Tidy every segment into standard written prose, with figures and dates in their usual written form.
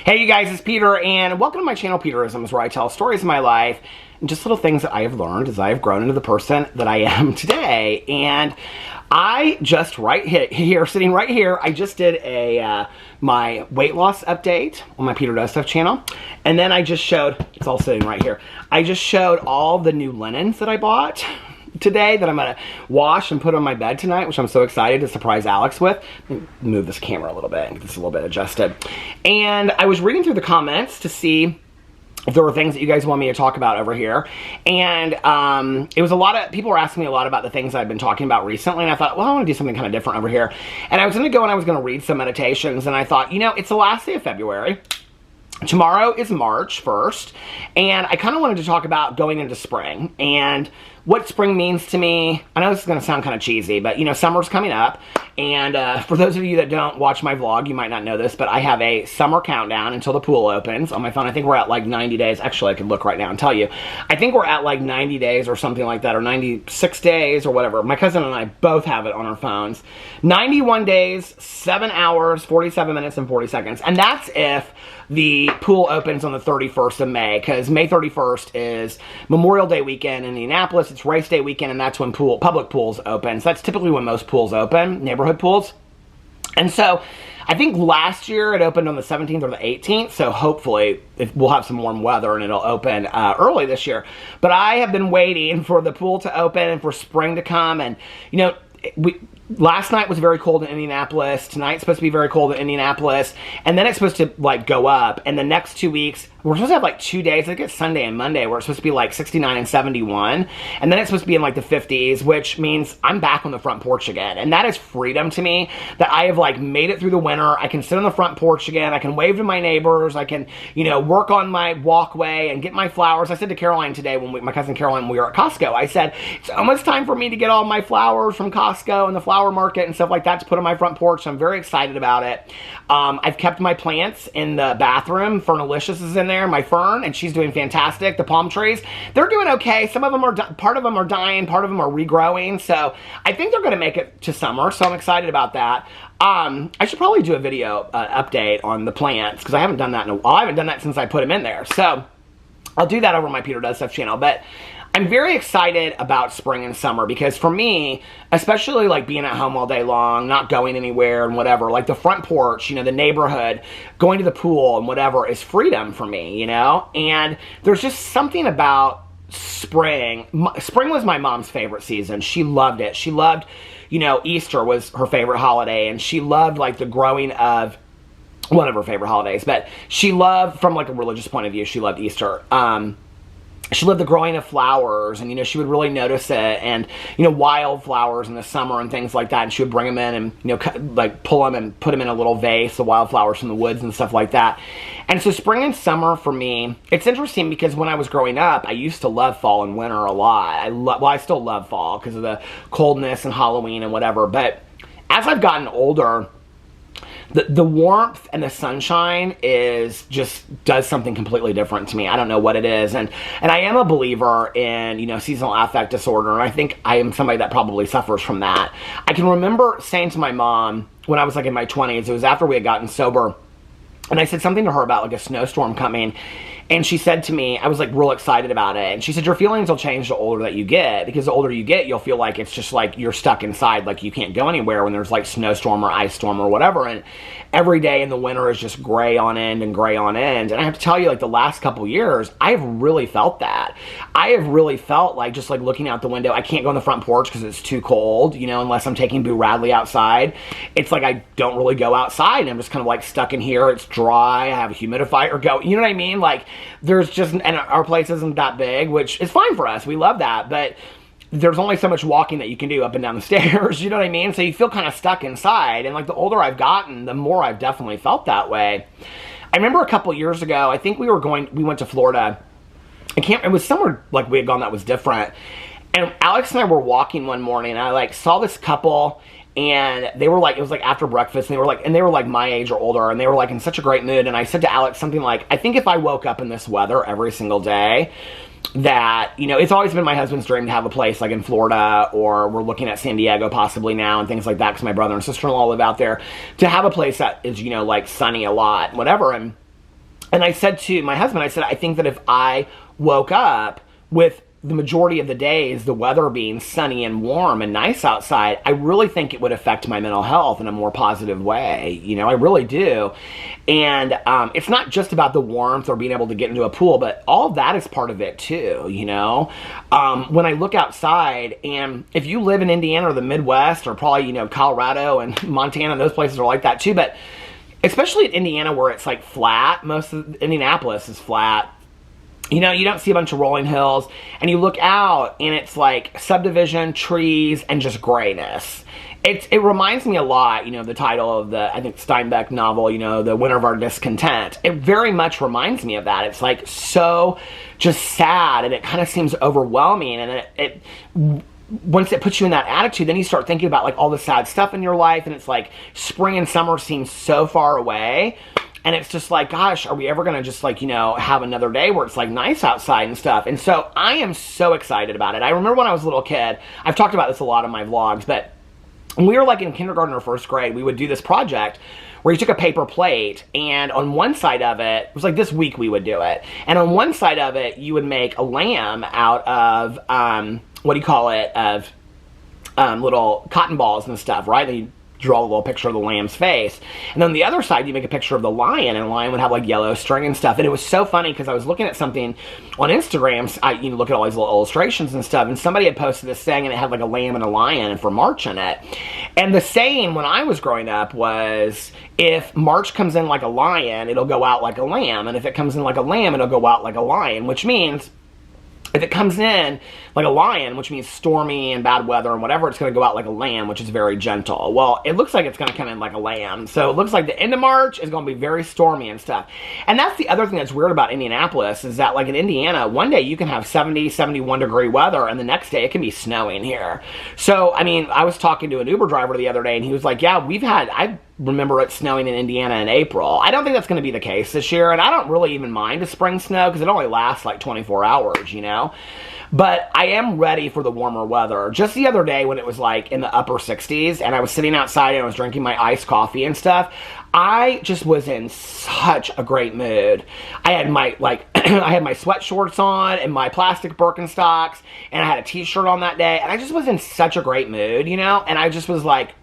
Hey you guys, it's Peter, and welcome to my channel, Peterisms, where I tell stories of my life and just little things that I have learned as I have grown into the person that I am today. And I just sitting right here, I just did a my weight loss update on my Peter Does Stuff channel, and then I just showed, it's all sitting right here, I just showed all the new linens that I bought today that I'm gonna wash and put on my bed tonight, which I'm so excited to surprise Alex with. Let me move this camera a little bit and get this a little bit adjusted. And I was reading through the comments to see if there were things that you guys want me to talk about over here. And it was a lot of, people were asking me a lot about the things I've been talking about recently, and I thought, well, I want to do something kind of different over here. And I was gonna go and I was gonna read some meditations, and I thought, you know, it's the last day of February. Tomorrow is March 1st, and I kind of wanted to talk about going into spring and what spring means to me. I know this is going to sound kind of cheesy, but you know, summer's coming up, and for those of you that don't watch my vlog, you might not know this, but I have a summer countdown until the pool opens on my phone. I think we're at like 90 days. Actually, I could look right now and tell you. I think we're at like 90 days or something like that, or 96 days or whatever. My cousin and I both have it on our phones. 91 days, 7 hours, 47 minutes, and 40 seconds. And that's if the pool opens on the 31st of May, because May 31st is Memorial Day weekend in Indianapolis. It's race day weekend, and that's when public pools open. So that's typically when most pools open, neighborhood pools. And so I think last year it opened on the 17th or the 18th, so hopefully we'll have some warm weather and it'll open early this year. But I have been waiting for the pool to open and for spring to come, and you know, last night was very cold in Indianapolis. Tonight's supposed to be very cold in Indianapolis. And then it's supposed to like go up. And the next 2 weeks, we're supposed to have like 2 days. I think it's Sunday and Monday where it's supposed to be like 69 and 71. And then it's supposed to be in like the 50s, which means I'm back on the front porch again. And that is freedom to me, that I have like made it through the winter. I can sit on the front porch again. I can wave to my neighbors. I can, you know, work on my walkway and get my flowers. I said to Caroline today, when my cousin Caroline, when we were at Costco, I said, it's almost time for me to get all my flowers from Costco and the flower market and stuff like that to put on my front porch. So I'm very excited about it. I've kept my plants in the bathroom. Fernalicious is in there, my fern, and she's doing fantastic. The palm trees, they're doing okay. Some of them are, part of them are dying, part of them are regrowing. So I think they're going to make it to summer. So I'm excited about that. I should probably do a video update on the plants, because I haven't done that in a while. I haven't done that since I put them in there. So I'll do that over my Peter Does Stuff channel. But I'm very excited about spring and summer, because for me, especially like being at home all day long, not going anywhere and whatever, like the front porch, you know, the neighborhood, going to the pool and whatever is freedom for me, you know? And there's just something about spring. Spring was my mom's favorite season. She loved it. She loved, you know, Easter was her favorite holiday, and she loved like the growing of one of her favorite holidays, but she loved, from like a religious point of view, she loved Easter. She loved the growing of flowers, and, you know, she would really notice it, and, you know, wildflowers in the summer and things like that, and she would bring them in and, you know, like pull them and put them in a little vase, the wildflowers from the woods and stuff like that. And so spring and summer for me, it's interesting because when I was growing up, I used to love fall and winter a lot. Well, I still love fall because of the coldness and Halloween and whatever, but as I've gotten older, the warmth and the sunshine does something completely different to me. I don't know what it is. And I am a believer in, you know, seasonal affect disorder. And I think I am somebody that probably suffers from that. I can remember saying to my mom when I was like in my 20s, it was after we had gotten sober, and I said something to her about like a snowstorm coming. And she said to me, I was like real excited about it. And she said, your feelings will change the older that you get, because the older you get, you'll feel like it's just like you're stuck inside, like you can't go anywhere when there's like snowstorm or ice storm or whatever. And every day in the winter is just gray on end and gray on end. And I have to tell you, like the last couple years, I've really felt that. I have really felt like just like looking out the window, I can't go on the front porch because it's too cold, you know, unless I'm taking Boo Radley outside. It's like I don't really go outside, and I'm just kind of like stuck in here. It's dry. I have a humidifier going. You know what I mean? Like there's just, and our place isn't that big, which is fine for us. We love that. But there's only so much walking that you can do up and down the stairs, you know what I mean? So you feel kind of stuck inside. And like the older I've gotten, the more I've definitely felt that way. I remember a couple years ago, I think we went to Florida. It was somewhere like we had gone that was different. And Alex and I were walking one morning, and I like saw this couple, and they were like, it was like after breakfast, and they were like my age or older, and they were like in such a great mood. And I said to Alex something like, I think if I woke up in this weather every single day, that, you know, it's always been my husband's dream to have a place like in Florida, or we're looking at San Diego possibly now and things like that, because my brother and sister-in-law live out there, to have a place that is, you know, like sunny a lot, whatever. And And I said to my husband, I said, I think that if I woke up with the majority of the days, the weather being sunny and warm and nice outside, I really think it would affect my mental health in a more positive way. You know, I really do. And it's not just about the warmth or being able to get into a pool, but all of that is part of it too, you know. When I look outside, and if you live in Indiana or the Midwest, or probably, you know, Colorado and Montana, those places are like that too, but especially in Indiana where it's like flat, most of Indianapolis is flat. You know, you don't see a bunch of rolling hills, and you look out, and it's like subdivision, trees, and just grayness. It reminds me a lot, you know, the title of the, I think, Steinbeck novel, you know, The Winter of Our Discontent. It very much reminds me of that. It's like so just sad, and it kind of seems overwhelming, and once it puts you in that attitude, then you start thinking about like all the sad stuff in your life, and it's like spring and summer seem so far away. And it's just like, gosh, are we ever going to just like, you know, have another day where it's like nice outside and stuff? And so I am so excited about it. I remember when I was a little kid, I've talked about this a lot in my vlogs, but when we were like in kindergarten or first grade, we would do this project where you took a paper plate, and on one side of it, it was like this week we would do it. And on one side of it, you would make a lamb out of, what do you call it, of little cotton balls and stuff, right? And you draw a little picture of the lamb's face. And then on the other side, you make a picture of the lion, and the lion would have like yellow string and stuff. And it was so funny because I was looking at something on Instagram. I look at all these little illustrations and stuff, and somebody had posted this thing, and it had like a lamb and a lion and for March in it. And the saying when I was growing up was, if March comes in like a lion, it'll go out like a lamb. And if it comes in like a lamb, it'll go out like a lion, which means if it comes in like a lion, which means stormy and bad weather and whatever, it's going to go out like a lamb, which is very gentle. Well, it looks like it's going to come in like a lamb. So it looks like the end of March is going to be very stormy and stuff. And that's the other thing that's weird about Indianapolis is that like in Indiana, one day you can have 70, 71 degree weather, and the next day it can be snowing here. So, I mean, I was talking to an Uber driver the other day, and he was like, yeah, I remember it snowing in Indiana in April. I don't think that's going to be the case this year, and I don't really even mind a spring snow because it only lasts like 24 hours, you know? But I am ready for the warmer weather. Just the other day when it was like in the upper 60s and I was sitting outside and I was drinking my iced coffee and stuff, I just was in such a great mood. I had my I had my sweat shorts on and my plastic Birkenstocks, and I had a t-shirt on that day, and I just was in such a great mood, you know? And I just was like,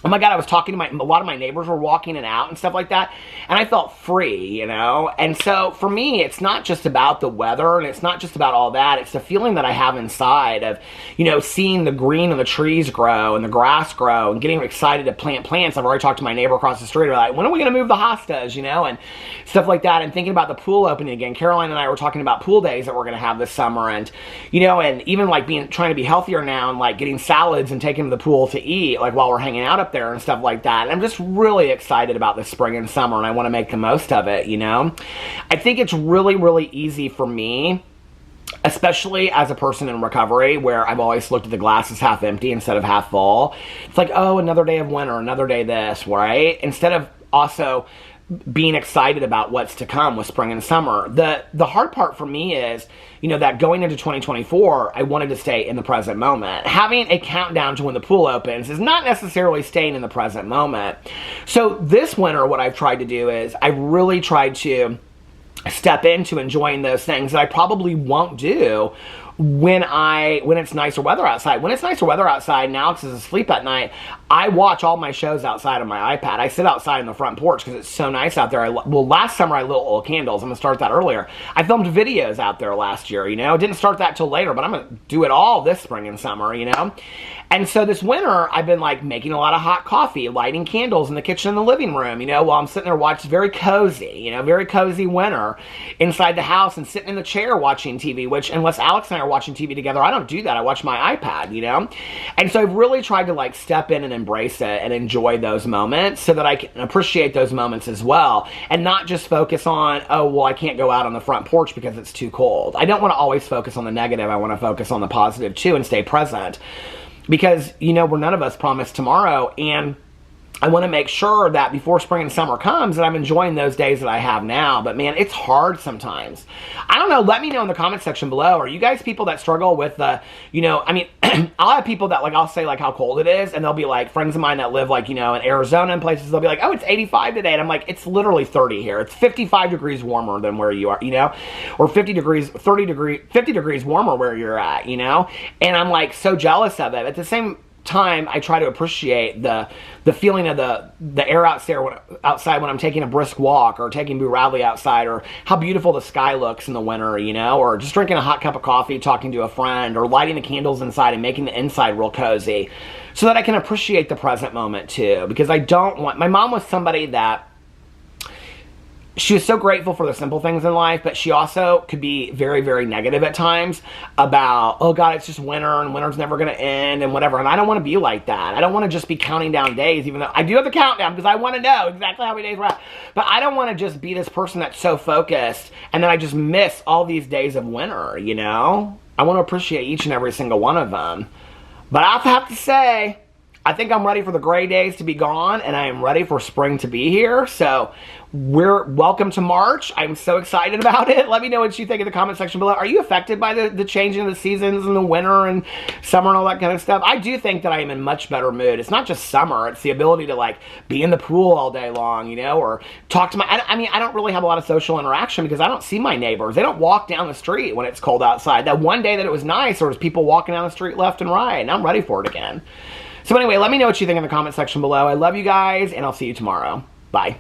oh my God, I was talking to a lot of my neighbors were walking in and out and stuff like that, and I felt free, you know? And so for me, it's not just about the weather, and it's not just about all that. It's the feeling that I have inside of, you know, seeing the green of the trees grow and the grass grow and getting excited to plant plants. I've already talked to my neighbor across the street, like, when are we going to move the hostas, you know, and stuff like that, and thinking about the pool opening again. Caroline and I were talking about pool days that we're going to have this summer, and, you know, and even like trying to be healthier now and like getting salads and taking them to the pool to eat, like while we're hanging out up there and stuff like that. And I'm just really excited about this spring and summer, and I want to make the most of it, you know? I think it's really, really easy for me, especially as a person in recovery, where I've always looked at the glass as half empty instead of half full. It's like, oh, another day of winter, another day this, right? Instead of also being excited about what's to come with spring and summer. The hard part for me is, you know, that going into 2024, I wanted to stay in the present moment. Having a countdown to when the pool opens is not necessarily staying in the present moment. So this winter, what I've tried to do is I really tried to step into enjoying those things that I probably won't do when it's nicer weather outside. When it's nicer weather outside and Alex is asleep at night, I watch all my shows outside on my iPad. I sit outside on the front porch because it's so nice out there. Well, last summer I lit oil candles. I'm going to start that earlier. I filmed videos out there last year, you know. Didn't start that till later, but I'm going to do it all this spring and summer, you know. And so this winter, I've been like making a lot of hot coffee, lighting candles in the kitchen and the living room, you know, while I'm sitting there watching. Very cozy, you know, very cozy winter inside the house and sitting in the chair watching TV, which unless Alex and I are watching TV together, I don't do that. I watch my iPad, you know. And so I've really tried to like step in and embrace it and enjoy those moments so that I can appreciate those moments as well and not just focus on, oh, well, I can't go out on the front porch because it's too cold. I don't want to always focus on the negative. I want to focus on the positive too and stay present. Because, you know, we're none of us promised tomorrow, and I want to make sure that before spring and summer comes that I'm enjoying those days that I have now. But man, it's hard sometimes. I don't know. Let me know in the comment section below. Are you guys people that struggle with the, you know, I mean, I'll have people that like, I'll say like how cold it is, and they'll be like friends of mine that live like, you know, in Arizona and places, they'll be like, oh, it's 85 today. And I'm like, it's literally 30 here. It's 55 degrees warmer than where you are, you know, or 50 degrees warmer where you're at, you know? And I'm like so jealous of it. At the same time, I try to appreciate the feeling of the air outside when I'm taking a brisk walk, or taking Boo Radley outside, or how beautiful the sky looks in the winter, you know, or just drinking a hot cup of coffee, talking to a friend, or lighting the candles inside and making the inside real cozy, so that I can appreciate the present moment too. Because I don't want, my mom was somebody that, she was so grateful for the simple things in life, but she also could be very, very negative at times about, oh God, it's just winter and winter's never going to end and whatever. And I don't want to be like that. I don't want to just be counting down days, even though I do have the countdown because I want to know exactly how many days we're at. But I don't want to just be this person that's so focused and then I just miss all these days of winter, you know? I want to appreciate each and every single one of them. But I have to say, I think I'm ready for the gray days to be gone, and I am ready for spring to be here. So we're welcome to March. I'm so excited about it. Let me know what you think in the comment section below. Are you affected by the changing of the seasons and the winter and summer and all that kind of stuff? I do think that I am in much better mood. It's not just summer. It's the ability to like be in the pool all day long, you know, or talk to I mean, I don't really have a lot of social interaction because I don't see my neighbors. They don't walk down the street when it's cold outside. That one day that it was nice, there was people walking down the street left and right, and I'm ready for it again. So anyway, let me know what you think in the comment section below. I love you guys, and I'll see you tomorrow. Bye.